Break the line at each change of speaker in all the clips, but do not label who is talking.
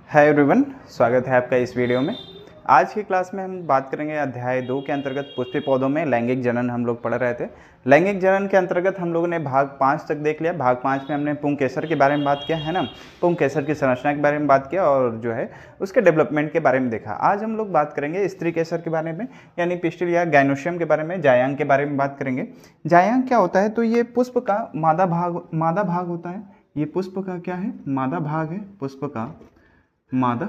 Hi everyone, स्वागत है आपका इस वीडियो में। आज की क्लास में हम बात करेंगे अध्याय 2 के अंतर्गत पुष्पीय पौधों में लैंगिक जनन हम लोग पढ़ रहे थे। लैंगिक जनन के अंतर्गत हम लोगों ने भाग 5 तक देख लिया। भाग 5 में हमने पुंकेसर के बारे में बात किया है ना, पुंकेसर की संरचना के बारे में बात किया और जो है उसके डेवलपमेंट के बारे में देखा। आज हम लोग बात करेंगे स्त्री केसर के बारे में, यानी पिस्टिल या गाइनोशियम के बारे में, जायांग के बारे में बात करेंगे। जायांग क्या होता है? तो ये पुष्प का मादा भाग होता है। ये पुष्प का क्या है? मादा भाग है। पुष्प का मादा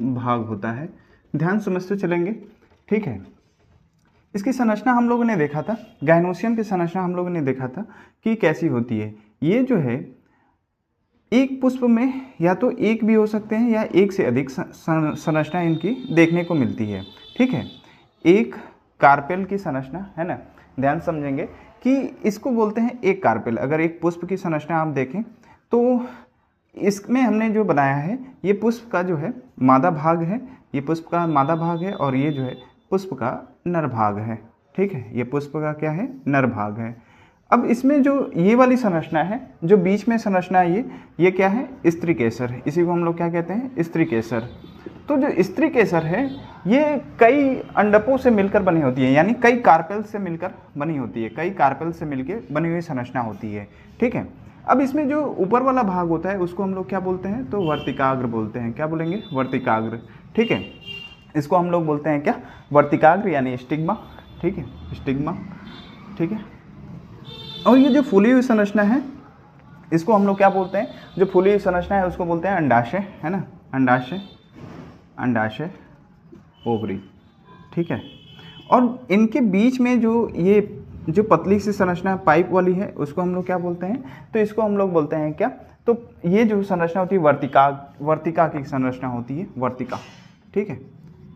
भाग होता है। ध्यान समझते चलेंगे, ठीक है। इसकी संरचना हम लोगों ने देखा था, गाइनोशियम की संरचना हम लोगों ने देखा था कि कैसी होती है। ये जो है एक पुष्प में या तो एक भी हो सकते हैं या एक से अधिक संरचना इनकी देखने को मिलती है, ठीक है। एक कार्पेल की संरचना है ना, ध्यान समझेंगे कि इसको बोलते हैं एक कार्पेल। अगर एक पुष्प की संरचना आप देखें तो इसमें हमने जो बनाया है ये पुष्प का जो है मादा भाग है, ये पुष्प का मादा भाग है और ये जो है पुष्प का नर भाग है, ठीक है। ये पुष्प का क्या है? नर भाग है। अब इसमें जो ये वाली संरचना है, जो बीच में संरचना है, ये क्या है? स्त्री केसर। इसी को हम लोग क्या कहते हैं? स्त्री केसर। तो जो स्त्री केसर है ये कई अंडकों से मिलकर बनी होती है, यानी कई कार्पेल से मिलकर बनी होती है, कई कार्पेल से मिलकर बनी हुई संरचना होती है, ठीक है। अब इसमें जो ऊपर वाला भाग होता है उसको हम लोग क्या बोलते हैं? तो वर्तिकाग्र बोलते हैं। क्या बोलेंगे? वर्तिकाग्र, ठीक है। इसको हम लोग बोलते हैं क्या? वर्तिकाग्र यानी स्टिग्मा, ठीक है, स्टिग्मा, ठीक है। और ये जो फूली हुई संरचना है इसको हम लोग क्या बोलते हैं? जो फूली हुई संरचना है उसको बोलते हैं अंडाशय, है ना, अंडाशय, अंडाशय, ओवरी, ठीक है। और इनके बीच में जो पतली सी संरचना पाइप वाली है उसको हम लोग क्या बोलते हैं? तो इसको हम लोग बोलते हैं क्या? तो ये जो संरचना होती है वर्तिका की संरचना होती है, वर्तिका, ठीक है।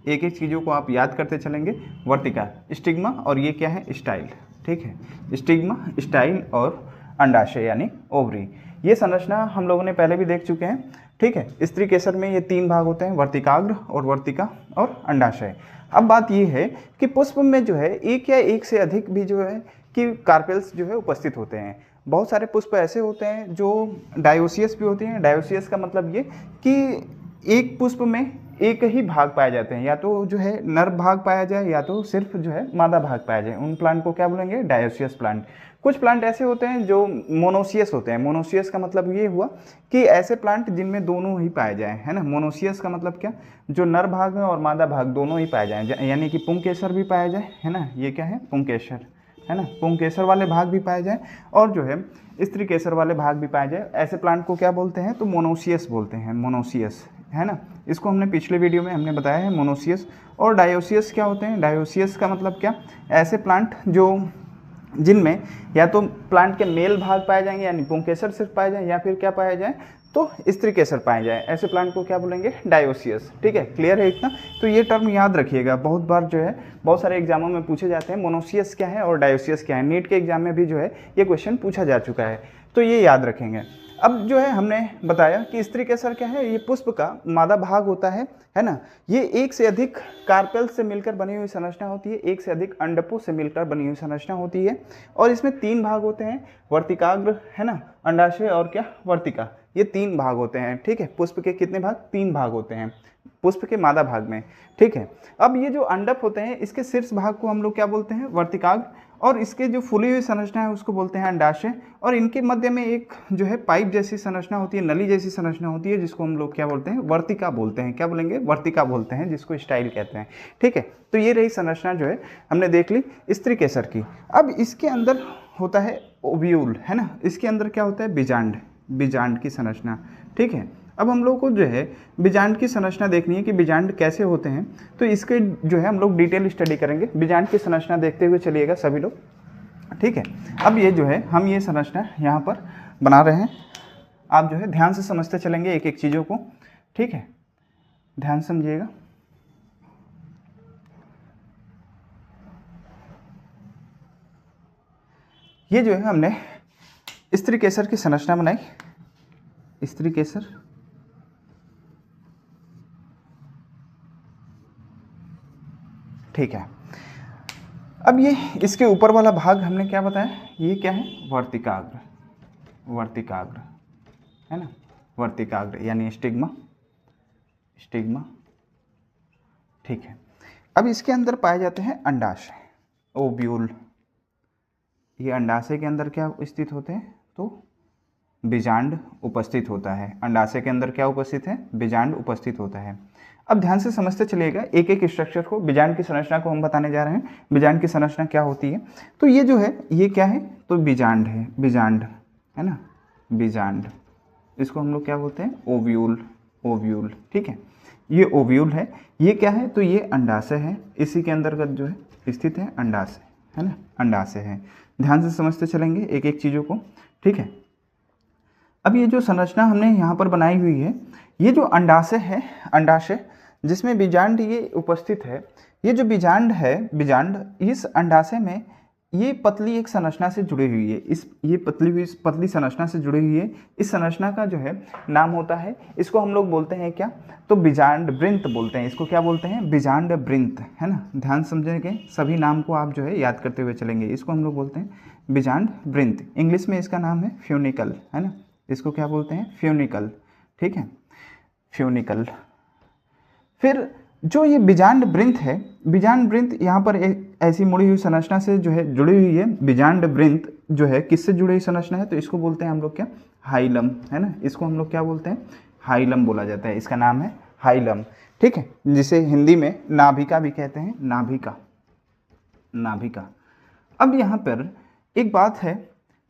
एक एक चीज़ों को आप याद करते चलेंगे। वर्तिका, स्टिग्मा और ये क्या है? स्टाइल, ठीक है। स्टिग्मा, स्टाइल और अंडाशय यानी ओवरी। ये संरचना हम लोगों ने पहले भी देख चुके हैं, ठीक है। स्त्री केसर में ये 3 भाग होते हैं, वर्तिकाग्र और वर्तिका और अंडाशय। अब बात ये है कि पुष्प में जो है एक या एक से अधिक भी जो है कि कार्पेल्स जो है उपस्थित होते हैं। बहुत सारे पुष्प ऐसे होते हैं जो डायोसियस भी होते हैं। डायोसियस का मतलब ये कि एक पुष्प में एक ही भाग पाए जाते हैं, या तो जो है नर भाग पाया जाए या तो सिर्फ जो है मादा भाग पाया जाए। उन प्लांट को क्या बोलेंगे? Dioecious plant. कुछ प्लांट ऐसे होते हैं जो मोनोसियस होते हैं। मोनोसियस का मतलब ये हुआ कि ऐसे प्लांट जिनमें दोनों ही पाए जाए, है ना। मोनोसियस का मतलब क्या? जो नर भाग में और मादा भाग दोनों ही पाए जाए, यानी कि पुंकेसर भी पाया जाए, है ना। ये क्या है? पुंकेसर, है ना। पुंकेसर वाले भाग भी पाए जाए और जो है स्त्री केसर वाले भाग भी पाए जाए। ऐसे प्लांट को क्या बोलते हैं? तो मोनोसियस बोलते हैं, मोनोसियस, है ना। इसको हमने पिछले वीडियो में हमने बताया है मोनोसियस। और डायोसियस क्या होते हैं? डायोसियस का मतलब क्या? ऐसे प्लांट जो जिनमें या तो प्लांट के मेल भाग पाए जाएंगे, यानी पुंकेसर सिर्फ पाए जाए, या फिर क्या पाया जाए? तो स्त्री केसर पाए जाए। ऐसे प्लांट को क्या बोलेंगे? डायोसियस, ठीक है। क्लियर है इतना? तो ये टर्म याद रखिएगा, बहुत बार जो है बहुत सारे एग्जामों में पूछे जाते हैं मोनोसियस क्या है और डायोसियस क्या है। नीट के एग्जाम में भी जो है ये क्वेश्चन पूछा जा चुका है, तो ये याद रखेंगे। अब जो है हमने बताया कि स्त्री केसर क्या है? ये पुष्प का मादा भाग होता है ना। ये एक से अधिक कार्पेल से मिलकर बनी हुई संरचना होती है, एक से अधिक अंडकों से मिलकर बनी हुई संरचना होती है। और इसमें 3 भाग होते हैं, वर्तिकाग्र, है ना, अंडाशय और क्या? वर्तिका। ये 3 भाग होते हैं, ठीक है। पुष्प के कितने भाग? 3 भाग होते हैं पुष्प के मादा भाग में, ठीक है। अब ये जो अंडक होते हैं इसके शीर्ष भाग को हम लोग क्या बोलते हैं? वर्तिकाग्र। और इसके जो फूली हुई संरचना है उसको बोलते हैं अंडाशय। और इनके मध्य में एक जो है पाइप जैसी संरचना होती है, नली जैसी संरचना होती है, जिसको हम लोग क्या बोलते हैं? वर्तिका बोलते हैं। क्या बोलेंगे? वर्तिका बोलते हैं, जिसको स्टाइल कहते हैं, ठीक है। तो ये रही संरचना जो है हमने देख ली स्त्री केसर की। अब इसके अंदर होता है ओव्यूल, है ना। इसके अंदर क्या होता है? बीजांड, बीजांड की संरचना, ठीक है। अब हम लोग को जो है बीजांड की संरचना देखनी है कि बीजांड कैसे होते हैं, तो इसके जो है हम लोग डिटेल स्टडी करेंगे। बीजांड की संरचना देखते हुए चलिएगा सभी लोग, ठीक है। अब ये जो है हम ये संरचना यहाँ पर बना रहे हैं, आप जो है ध्यान से समझते चलेंगे एक एक चीज़ों को, ठीक है। ध्यान समझिएगा। ये जो है हमने स्त्री केसर की संरचना बनाई, स्त्री केसर, ठीक है। अब ये इसके ऊपर वाला भाग हमने क्या बताया? ये क्या है? वर्तिकाग्र, वर्तिकाग्र, है ना, वर्तिकाग्र यानी स्टिग्मा, स्टिग्मा, ठीक है। अब इसके अंदर पाए जाते हैं अंडाशय, ओव्यूल। ये अंडाशय के अंदर क्या स्थित होते हैं, तो बीजांड उपस्थित होता है। अंडाशय के अंदर क्या उपस्थित है, बीजांड उपस्थित होता है। अब ध्यान से समझते चलिएगा एक एक स्ट्रक्चर को, बीजांड की संरचना को हम बताने जा रहे हैं। बीजांड की संरचना क्या होती है, तो ये जो है ये क्या है, तो बीजांड है, बीजांड है ना, बीजांड। इसको हम लोग क्या बोलते हैं, ओव्यूल, ओव्यूल, ठीक है। ये ओव्यूल है। ये क्या है, तो ये अंडाशय है, इसी के अंतर्गत जो है स्थित है अंडाशय, है ना, अंडाशय है। ध्यान से समझते चलेंगे एक एक चीज़ों को, ठीक है। अब ये जो संरचना हमने यहाँ पर बनाई हुई है, ये जो अंडाशय है, अंडाशय जिसमें बीजांड ये उपस्थित है, ये जो बीजांड है, बीजांड इस अंडाशय में ये पतली एक संरचना से जुड़ी हुई है, ये पतली संरचना से जुड़ी हुई है। इस संरचना का जो है नाम होता है, इसको हम लोग बोलते हैं क्या, तो बीजांड वृंत बोलते हैं। इसको क्या बोलते हैं, बीजांड वृंत, है ना। ध्यान समझेंगे, सभी नाम को आप जो है याद करते हुए चलेंगे। इसको हम लोग बोलते हैं बीजांड वृंत, इंग्लिश में इसका नाम है फ्यूनिकल, है ना। इसको क्या बोलते हैं, फ्यूनिकल, ठीक है, फ्यूनिकल। फिर जो ये बीजांड वृंत है, बीजांड वृंत यहाँ पर एक ऐसी मुड़ी हुई संरचना से जो है जुड़ी हुई है। बीजांड वृंत जो है किससे जुड़ी हुई संरचना है, तो इसको बोलते हैं हम लोग क्या, हाइलम, है ना। इसको हम लोग क्या बोलते हैं, हाइलम बोला जाता है। इसका नाम है हाइलम, ठीक है, जिसे हिंदी में नाभिका भी कहते हैं, नाभिका, नाभिका। अब यहाँ पर एक बात है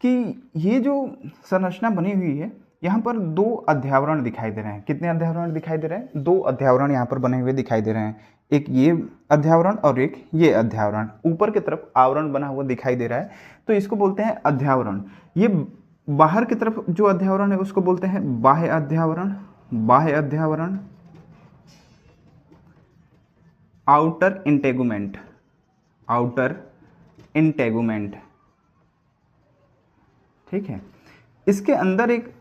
कि ये जो संरचना बनी हुई है, यहाँ पर दो अध्यावरण दिखाई दे रहे हैं। कितने अध्यावरण दिखाई दे रहे हैं, दो अध्यावरण यहाँ पर बने हुए दिखाई दे रहे हैं। एक ये अध्यावरण और एक ये अध्यावरण, ऊपर की तरफ आवरण बना हुआ दिखाई दे रहा है, तो इसको बोलते हैं अध्यावरण। ये बाहर की तरफ जो अध्यावरण है उसको बोलते हैं बाह्य अध्यावरण, बाह्य अध्यावरण, आउटर इंटेगुमेंट, आउटर इंटेगुमेंट, ठीक है। इसके अंदर एक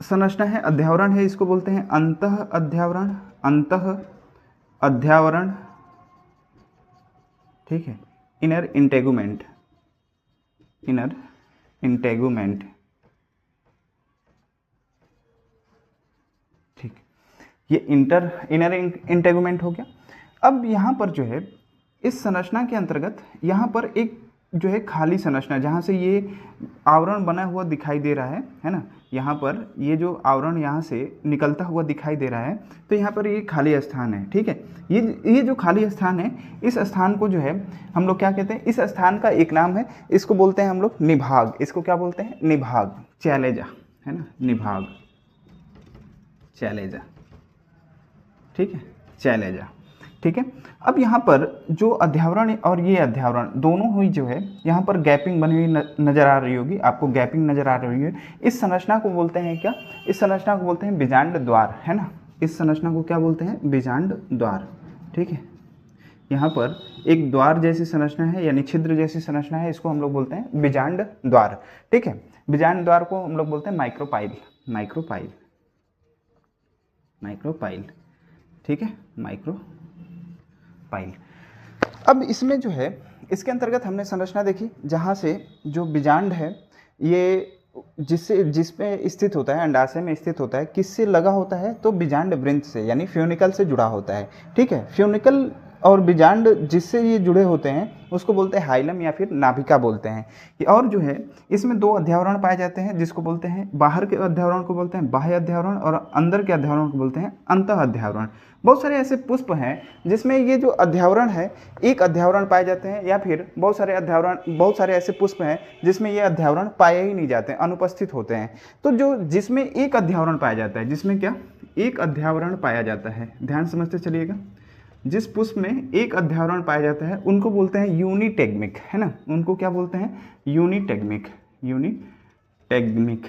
संरचना है, अध्यावरण है, इसको बोलते हैं अंतः अध्यावरण, अंतः अध्यावरण, ठीक है, इनर इंटेगुमेंट, इनर इंटेगुमेंट, ठीक। ये इनर इंटेगुमेंट हो गया। अब यहाँ पर जो है इस संरचना के अंतर्गत यहाँ पर एक जो है खाली संरचना, जहाँ से ये आवरण बना हुआ दिखाई दे रहा है ना, यहाँ पर ये जो आवरण यहाँ से निकलता हुआ दिखाई दे रहा है, तो यहाँ पर ये खाली स्थान है, ठीक है। ये जो खाली स्थान है, इस स्थान को जो है हम लोग क्या कहते हैं, इस स्थान का एक नाम है, इसको बोलते हैं हम लोग निभाग। इसको क्या बोलते हैं, निभाग, चैलेजा, है ना, निभाग, चैलेजा, ठीक है, चैलेजा, ठीक है। अब यहाँ पर जो अध्यावरण और ये अध्यावरण दोनों हुई जो है, यहाँ पर गैपिंग बनी हुई नजर आ रही होगी आपको, गैपिंग नजर आ रही है। इस संरचना को बोलते हैं क्या, इस संरचना को बोलते हैं बीजांड द्वार, है ना। इस संरचना को क्या बोलते हैं, बीजांड द्वार, ठीक है। यहाँ पर एक द्वार जैसी संरचना है, यानी छिद्र जैसी संरचना है, इसको हम लोग बोलते हैं बीजांड द्वार, ठीक है। बीजांड द्वार को हम लोग बोलते हैं माइक्रोपाइल, माइक्रोपाइल, माइक्रोपाइल, ठीक है, माइक्रोपाइल। अब इसमें जो है, इसके अंतर्गत हमने संरचना देखी, जहाँ से जो बीजांड है ये जिसमें स्थित होता है, अंडाशय में स्थित होता है, किससे लगा होता है, तो बीजांड वृंत से, यानी फ्यूनिकल से जुड़ा होता है, ठीक है। फ्यूनिकल और बीजांड जिससे ये जुड़े होते हैं उसको बोलते हैं हाइलम या फिर नाभिका बोलते हैं। और जो है इसमें दो अध्यावरण पाए जाते हैं, जिसको बोलते हैं, बाहर के अध्यावरण को बोलते हैं बाह्य अध्यावरण और अंदर के अध्यावरण को बोलते हैं अंतः अध्यावरण। बहुत सारे ऐसे पुष्प हैं जिसमें ये जो अध्यावरण है, एक अध्यावरण पाए जाते हैं, या फिर बहुत सारे ऐसे पुष्प हैं जिसमें ये अध्यावरण पाए ही नहीं जाते, अनुपस्थित होते हैं। तो जो जिसमें एक अध्यावरण पाया जाता है, जिसमें क्या, एक अध्यावरण पाया जाता है, ध्यान समझते चलिएगा, जिस पुष्प में एक अध्यावरण पाया जाता है उनको बोलते हैं यूनिटेग्मिक, है ना। उनको क्या बोलते हैं, यूनिटेग्मिक, यूनिटेग्मिक,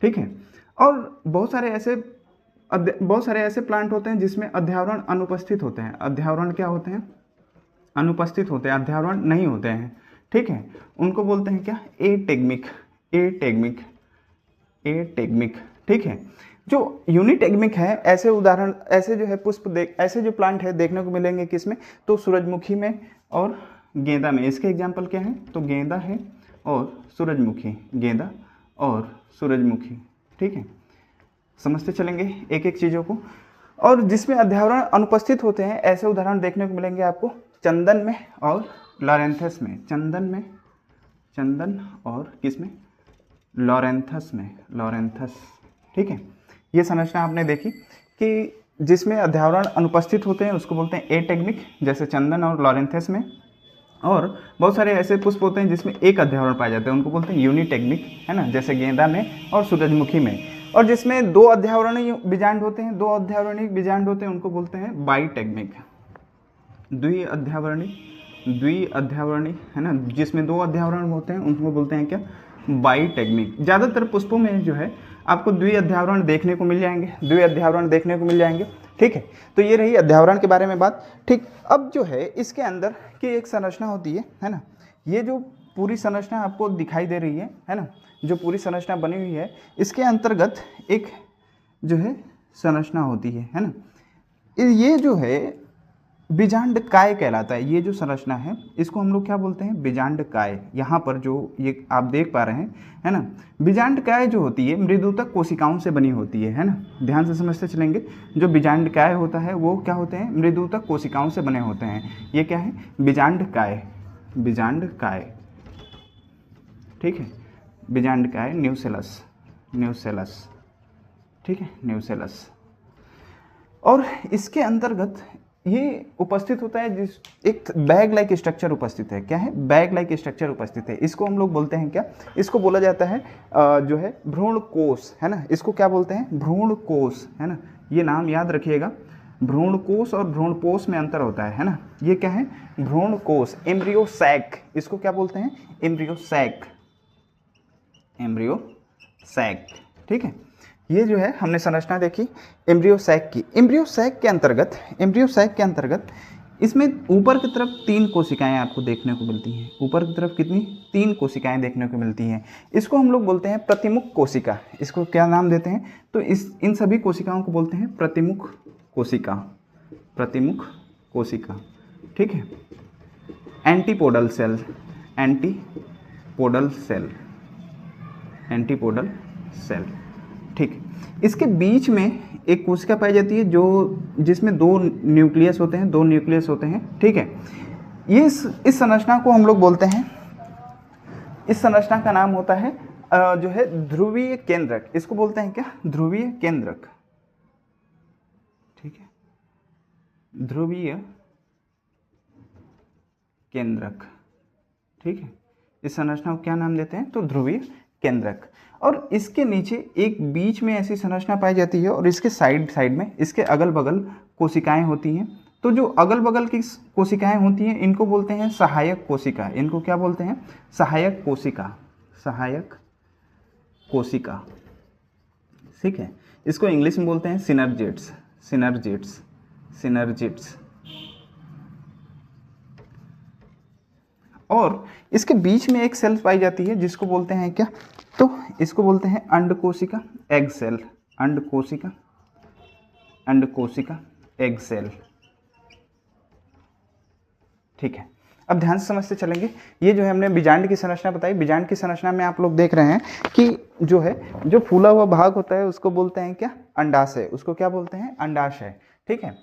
ठीक है। और बहुत सारे ऐसे प्लांट होते हैं जिसमें अध्यावरण अनुपस्थित होते हैं। अध्यावरण क्या होते हैं, अनुपस्थित होते हैं, अध्यावरण नहीं होते हैं, ठीक है। उनको बोलते हैं क्या, एटेग्मिक, एटेग्मिक, एटेग्मिक, ठीक है। जो यूनिटेग्मिक है, ऐसे उदाहरण, ऐसे जो है पुष्प ऐसे जो प्लांट है देखने को मिलेंगे किसमें, तो सूरजमुखी में और गेंदा में। इसके एग्जाम्पल क्या है, तो गेंदा है और सूरजमुखी, गेंदा और सूरजमुखी, ठीक है। समझते चलेंगे एक एक चीज़ों को। और जिसमें अध्यावरण अनुपस्थित होते हैं ऐसे उदाहरण देखने को मिलेंगे आपको चंदन में और लॉरेंथस में। चंदन और किस में? लॉरेंथस में, लॉरेंथस। ठीक है, ये संरचना आपने देखी कि जिसमें अध्यावरण अनुपस्थित होते हैं उसको बोलते हैं एटेग्मिक, जैसे चंदन और लॉरेंथस में। और बहुत सारे ऐसे पुष्प होते हैं जिसमें एक अध्यावरण पाए जाते हैं, उनको बोलते हैं यूनिटेग्मिक, है ना, जैसे गेंदा में और सूरजमुखी में। और जिसमें दो अध्यावरणीय बीजांड होते हैं, दो अध्यावरणीय बीजांड होते हैं, उनको बोलते हैं बाईटेग्मिक। द्विअध्यावरणीय, है ना, जिसमें दो अध्यावरण होते हैं उनको बोलते हैं क्या? बाईटेग्मिक। ज़्यादातर पुष्पों में जो है आपको द्विअध्यावरण देखने को मिल जाएंगे, ठीक है। तो ये रही अध्यावरण के बारे में बात। ठीक, अब जो है इसके अंदर की एक संरचना होती है ना, ये जो पूरी संरचना आपको दिखाई दे रही है ना, जो पूरी संरचना बनी हुई है, इसके अंतर्गत एक जो है संरचना होती है ना, ये जो है बीजांड काय कहलाता है। ये जो संरचना है इसको हम लोग क्या बोलते हैं? बीजांड काय। यहाँ पर जो ये आप देख पा रहे हैं, है ना, बीजांड काय जो होती है मृदुतक कोशिकाओं से बनी होती है ना। ध्यान से समझते चलेंगे, जो बीजांड काय होता है वो क्या होते हैं? मृदुतक कोशिकाओं से बने होते हैं। ये क्या है? बीजांड काय। ठीक है, बीजांड काय, न्यूसेलस, ठीक है, न्यूसेलस। और इसके अंतर्गत ये उपस्थित होता है जिस एक बैग लाइक स्ट्रक्चर उपस्थित है। क्या है? बैग लाइक स्ट्रक्चर उपस्थित है। इसको हम लोग बोलते हैं क्या? इसको बोला जाता है जो है भ्रूणकोश, है ना। इसको क्या बोलते हैं? भ्रूणकोश, है ना। ये नाम याद रखिएगा, भ्रूणकोश और भ्रूणपोष में अंतर होता है ना। ये क्या है? भ्रूणकोश, एम्ब्रियो सैक। इसको क्या बोलते हैं? एम्ब्रियो सैक, ठीक है। ये जो है हमने संरचना देखी एम्ब्रियो सैक की। एम्ब्रियो सैक के अंतर्गत इसमें ऊपर की तरफ 3 कोशिकाएं आपको देखने को मिलती हैं। ऊपर की तरफ कितनी? 3 कोशिकाएं देखने को मिलती हैं। इसको हम लोग बोलते हैं प्रतिमुख कोशिका। इसको क्या नाम देते हैं? तो इन सभी कोशिकाओं को बोलते हैं प्रतिमुख कोशिका, ठीक है। एंटीपोडल सेल, ठीक। इसके बीच में एक कोशिका पाई जाती है जिसमें 2 न्यूक्लियस होते हैं, ठीक है। ये इस संरचना को हम लोग बोलते हैं, इस संरचना का नाम होता है जो है ध्रुवीय केंद्रक। इसको बोलते हैं क्या? ध्रुवीय केंद्रक, ठीक है, ध्रुवीय केंद्रक, ठीक है। इस संरचना को क्या नाम देते हैं? तो ध्रुवीय केंद्रक। और इसके नीचे एक बीच में ऐसी संरचना पाई जाती है और इसके साइड में इसके अगल बगल कोशिकाएं होती हैं। तो जो अगल बगल की कोशिकाएं होती हैं इनको बोलते हैं सहायक कोशिका। इनको क्या बोलते हैं? सहायक कोशिका, ठीक है। इसको इंग्लिश में बोलते हैं सिनर्जिड्स। और इसके बीच में एक सेल पाई जाती है जिसको बोलते हैं क्या? तो इसको बोलते हैं अंडकोशिका, एग सेल, एग सेल, ठीक है। अब ध्यान से समझते चलेंगे। ये जो है हमने बीजांड की संरचना बताई। बीजांड की संरचना में आप लोग देख रहे हैं कि जो फूला हुआ भाग होता है उसको बोलते हैं क्या? अंडाशय। उसको क्या बोलते हैं? अंडाशय, ठीक है।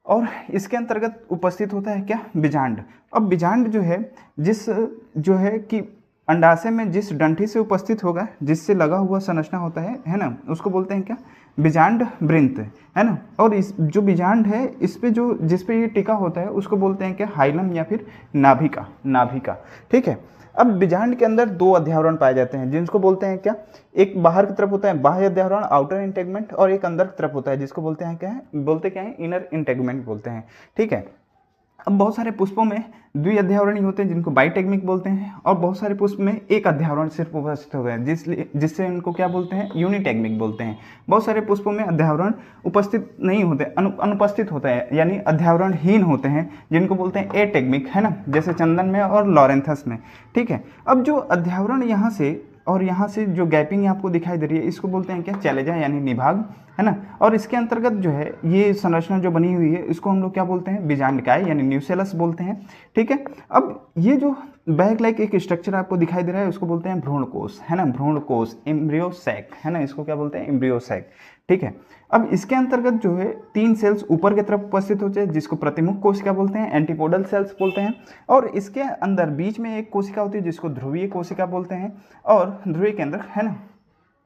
और इसके अंतर्गत उपस्थित होता है क्या? बीजांड। अब बीजांड जो है कि अंडाशय में जिस डंठी से उपस्थित होगा, जिससे लगा हुआ संरचना होता है ना, उसको बोलते हैं क्या? बीजांड वृंत, है ना। और इस जो बीजांड है इस पे जिस पे ये टिका होता है उसको बोलते हैं क्या? हाइलम या फिर नाभिका, ठीक है। अब बीजांड के अंदर 2 अध्यावरण पाए जाते हैं जिनको बोलते हैं क्या? एक बाहर की तरफ होता है बाह्य अध्यावरण, आउटर इंटेगमेंट, और एक अंदर की तरफ होता है जिसको बोलते हैं क्या है? इनर इंटेगमेंट बोलते हैं, ठीक है। अब बहुत सारे पुष्पों में द्विअध्यावरणीय होते हैं जिनको बाईटेग्मिक बोलते हैं, और बहुत सारे पुष्प में एक अध्यावरण सिर्फ उपस्थित होते हैं जिससे इनको क्या बोलते हैं? यूनिटेग्मिक बोलते हैं। बहुत सारे पुष्पों में अध्यावरण उपस्थित नहीं होते, अनुपस्थित होता है, यानी अध्यावरणहीन होते हैं, जिनको बोलते हैं एटेग्मिक, है ना, जैसे चंदन में और लॉरेंथस में, ठीक है। अब जो अध्यावरण यहाँ से और यहाँ से जो गैपिंग आपको दिखाई दे रही है इसको बोलते हैं क्या? चैलेजा यानी निभाग। है ना। और इसके अंतर्गत जो है ये संरचना जो बनी हुई है इसको हम लोग क्या बोलते हैं, बीजांडकाय यानी न्यूसेलस बोलते हैं। ठीक है, अब ये जो बैग लाइक एक स्ट्रक्चर आपको दिखाई दे रहा है उसको बोलते हैं भ्रूणकोश, है ना, भ्रूणकोश, एम्ब्रियो सैक, है ना, इसको क्या बोलते हैं, एम्ब्रियो सैक। ठीक है, अब इसके अंतर्गत जो है 3 सेल्स ऊपर की तरफ उपस्थित होते हैं जिसको प्रतिमुख कोशिका बोलते हैं, एंटीपोडल सेल्स बोलते हैं। और इसके अंदर बीच में एक कोशिका होती है जिसको ध्रुवीय कोशिका बोलते हैं, और ध्रुवीय के अंदर, है ना,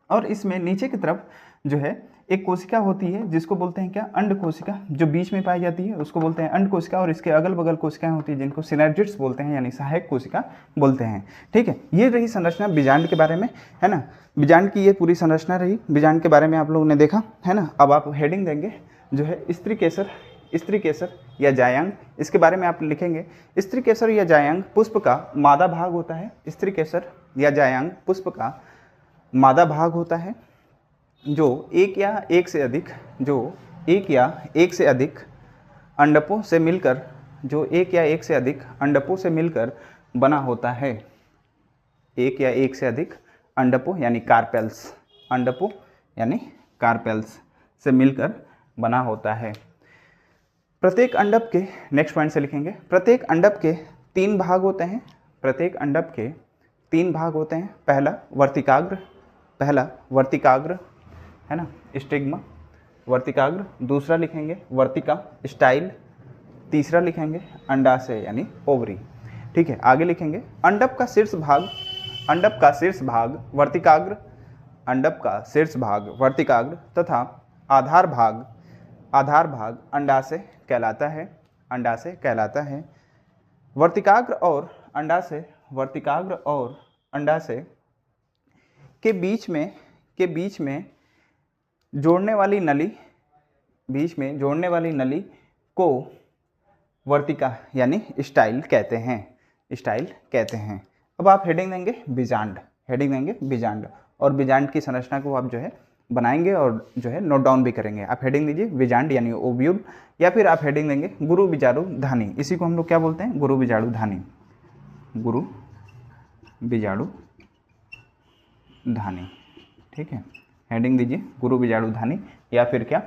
और इसमें नीचे की तरफ जो है एक कोशिका होती है जिसको बोलते हैं क्या, अंड कोशिका, जो बीच में पाई जाती है उसको बोलते हैं अंड कोशिका, और इसके अगल बगल कोशिकाएं होती है जिनको सिनर्जिड्स बोलते हैं यानी सहायक कोशिका बोलते हैं। ठीक है, ये रही संरचना बीजांड के बारे में, है ना, बीजांड की ये पूरी संरचना रही, बीजांड के बारे में आप लोगों ने देखा, है ना। अब आप हेडिंग देंगे जो है स्त्री केसर या जायांग, इसके बारे में आप लिखेंगे। स्त्री केसर या जायांग पुष्प का मादा भाग होता है, स्त्री केसर या जायांग पुष्प का मादा भाग होता है जो एक या एक से अधिक अंडकों से मिलकर बना होता है। एक या एक से अधिक अंडकों यानी कार्पेल्स से मिलकर बना होता है। प्रत्येक अंडक के, नेक्स्ट पॉइंट से लिखेंगे, प्रत्येक अंडक के 3 भाग होते हैं, पहला वर्तिकाग्र, है ना, स्टिग्मा, वर्तिकाग्र, दूसरा लिखेंगे वर्तिका, स्टाइल, तीसरा लिखेंगे अंडाशय यानी ओवरी। ठीक है, आगे लिखेंगे अंडक का शीर्ष भाग वर्तिकाग्र तथा आधार भाग अंडाशय कहलाता है। वर्तिकाग्र और अंडाशय के बीच में जोड़ने वाली नली को वर्तिका यानी स्टाइल कहते हैं। अब आप हेडिंग देंगे बीजांड, और बीजांड की संरचना को आप जो है बनाएंगे और जो है नोट डाउन भी करेंगे। आप हेडिंग दीजिए बीजांड यानी ओव्यूल, या फिर आप हेडिंग देंगे गुरु बीजाणु धानी, इसी को हम लोग क्या बोलते हैं, गुरु बीजाणु धानी। ठीक है, हेडिंग दीजिए गुरु बीजाणु धानी या फिर क्या,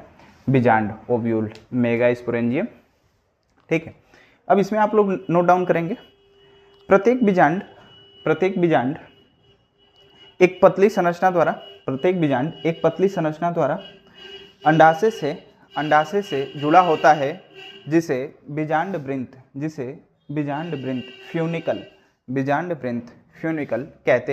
बीजांड ओव्यूल मेगा स्पोरेंजियम। ठीक है, अब इसमें आप लोग नोट डाउन करेंगे प्रत्येक बीजांड एक पतली संरचना द्वारा अंडाशय से जुड़ा होता है जिसे बीजांड वृंत फ्यूनिकल कहते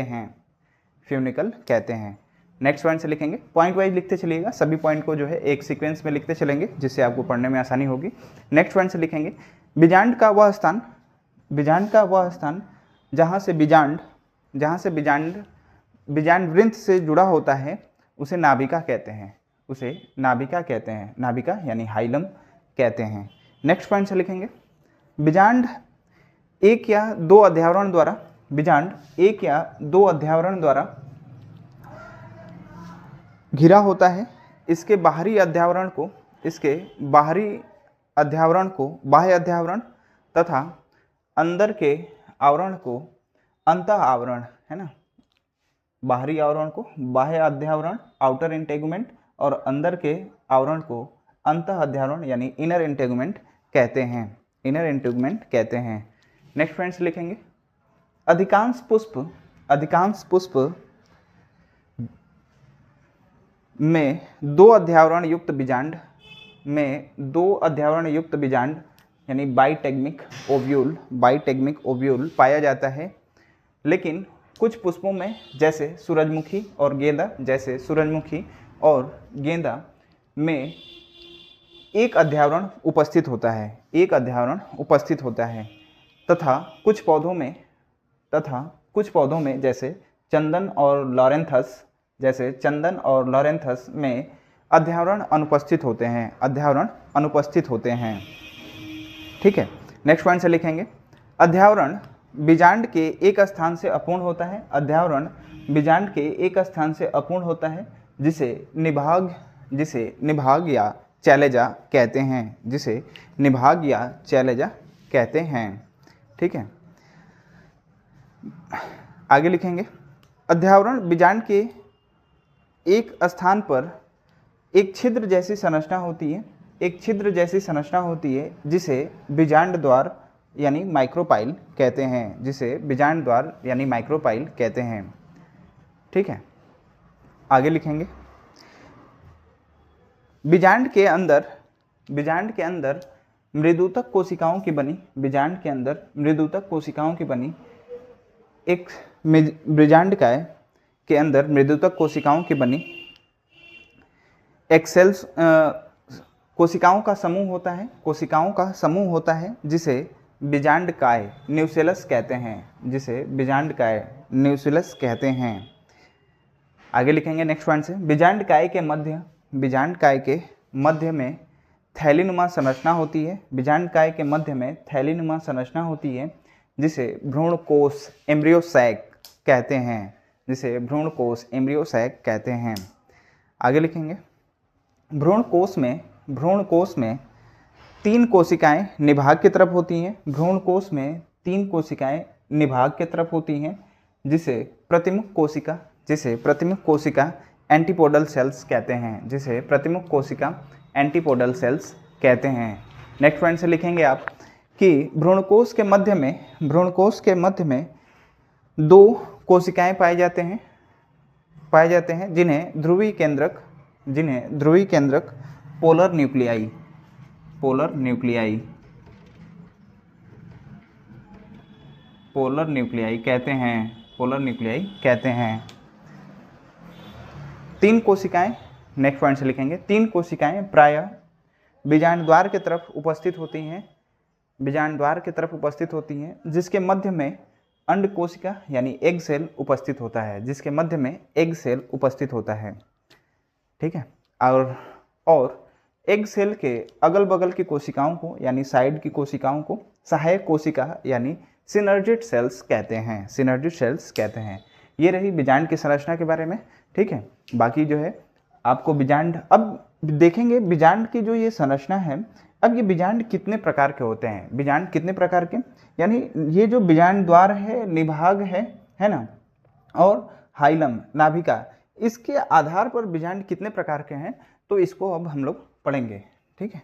हैं। नेक्स्ट पॉइंट से लिखेंगे, पॉइंट वाइज लिखते चलिएगा, सभी पॉइंट को जो है एक सीक्वेंस में लिखते चलेंगे जिससे आपको पढ़ने में आसानी होगी। नेक्स्ट पॉइंट से लिखेंगे बीजांड का वह स्थान जहाँ से बीजांड वृंत से जुड़ा होता है उसे नाभिका कहते हैं, नाभिका यानी हाइलम कहते हैं। नेक्स्ट पॉइंट से लिखेंगे बीजांड एक या दो अध्यावरण द्वारा घिरा होता है। इसके बाहरी अध्यावरण को तथा अंदर के आवरण को अंतः आवरण, है ना, बाहरी आवरण को बाह्य अध्यावरण आउटर इंटेगुमेंट और अंदर के आवरण को अंतः अध्यावरण यानी इनर इंटेगुमेंट कहते हैं। नेक्स्ट फ्रेंड्स लिखेंगे अधिकांश पुष्प में दो अध्यावरण युक्त बीजांड यानी बाइटेगमिक ओव्यूल पाया जाता है, लेकिन कुछ पुष्पों में जैसे सूरजमुखी और गेंदा में एक अध्यावरण उपस्थित होता है तथा कुछ पौधों में जैसे चंदन और लॉरेंथस में अध्यावरण अनुपस्थित होते हैं। ठीक है, नेक्स्ट पॉइंट से लिखेंगे अध्यावरण बीजांड के एक स्थान से अपूर्ण होता है जिसे निभाग या चैलेजा कहते हैं। ठीक है, आगे लिखेंगे अध्यावरण बीजांड के एक स्थान पर एक छिद्र जैसी संरचना होती है, एक छिद्र जैसी संरचना होती है जिसे बीजांड द्वार यानी माइक्रोपाइल कहते हैं, जिसे बीजांड द्वार यानी माइक्रोपाइल कहते हैं। ठीक है, आगे लिखेंगे। बीजांड के अंदर मृदुतक कोशिकाओं की बनी, बीजांड के अंदर मृदुतक कोशिकाओं की बनी एक बीजांडकाय के अंदर मृदुतक कोशिकाओं की बनी एक सेल्स कोशिकाओं का समूह होता है, कोशिकाओं का समूह होता है जिसे बीजांडकाय न्यूसेलस कहते हैं, जिसे बीजांडकाय न्यूसेलस कहते हैं। आगे लिखेंगे नेक्स्ट पॉइंट से। बीजांडकाय के मध्य में थैलीनुमा संरचना होती है, बीजांडकाय के मध्य में थैलीनुमा संरचना होती है जिसे भ्रूणकोश एम्ब्रियो सैक कहते हैं, जिसे भ्रूणकोश एम्ब्रियो सैक कहते हैं। आगे लिखेंगे। भ्रूणकोश में 3 कोशिकाएं निभाग की तरफ होती हैं, भ्रूणकोश में 3 कोशिकाएं निभाग की तरफ होती हैं जिसे प्रतिमुख कोशिका एंटीपोडल सेल्स कहते हैं, जिसे प्रतिमुख कोशिका एंटीपोडल सेल्स कहते हैं। नेक्स्ट पॉइंट से लिखेंगे आप कि भ्रूणकोश के मध्य में 2 कोशिकाएं पाए जाते हैं जिन्हें ध्रुवीय केंद्रक पोलर न्यूक्लियाई कहते हैं। 3 कोशिकाएं, नेक्स्ट पॉइंट से लिखेंगे, 3 कोशिकाएं प्रायः बीजांड द्वार की तरफ उपस्थित होती हैं, जिसके मध्य में अंड कोशिका यानी एग सेल उपस्थित होता है, ठीक है। और एग सेल के अगल बगल की कोशिकाओं को यानी साइड की कोशिकाओं को सहायक कोशिका यानी सिनर्जिड सेल्स कहते हैं। ये रही बीजांड की संरचना के बारे में, ठीक है। बाकी जो है आपको बीजांड, अब देखेंगे बीजांड की जो ये संरचना है, अब ये बीजांड कितने प्रकार के होते हैं, बीजांड कितने प्रकार के, यानी ये जो बीजांड द्वार है, निभाग है ना, और हाइलम नाभिका, इसके आधार पर बीजांड कितने प्रकार के हैं, तो इसको अब हम लोग पढ़ेंगे, ठीक है।